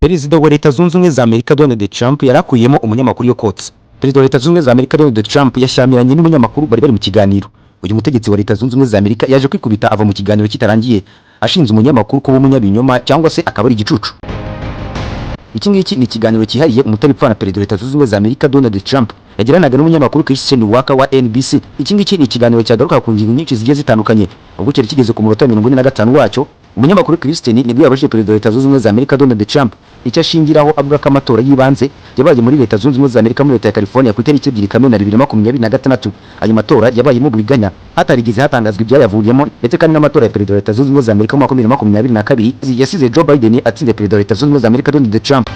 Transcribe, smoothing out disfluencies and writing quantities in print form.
Perezida wa Leta Zunze Ubumwe za Amerika Donald Trump yarakuyemo umunyamakuru yo kotsa. Perezida wa Leta Zunze Ubumwe za Amerika Donald Trump yashyamiranye n'umunyamakuru bari mu kiganiro. Uyu mutegetsi wa Leta Zunze Ubumwe za Amerika yaje kwikubita ava mu kiganiro kitarangiye, ashinze umunyamakuru kuba umunyabinyoma cyangwa se akaba ari igicucu. Iki ngiki ni ikiganiro cyihariye umutabipfa na Perezida wa Leta Zunze Ubumwe za Amerika Donald Trump yagiranaga n'umunyamakuru Christian Walker wa NBC. Iki ngiki ni ikiganiro cyagaruka ku ngingo nyinshi zigiye zitandukanye, ubwo cyari kigeze ku munota 45 wacyo. Umunyamakuru Christian nibwo yabajije Perezida wa Leta Zunze Ubumwe za Amerika Donald Trump icyo ashingiraho avuga ko amatora yibanze yabaye muri Leta Zunze Ubumwe za Amerika muri Leta ya California ku itariki 2 Kamena 2026. Ayo matora yabaye mu biganya hatarigeze hatangazwa ibyayavuyemo, ndetse kandi n'amatora ya Perezida wa Leta Zunze Ubumwe za Amerika mu 2022 yasize Joe Biden atsinze Perezida wa Leta Zunze Ubumwe za Amerika Donald Trump.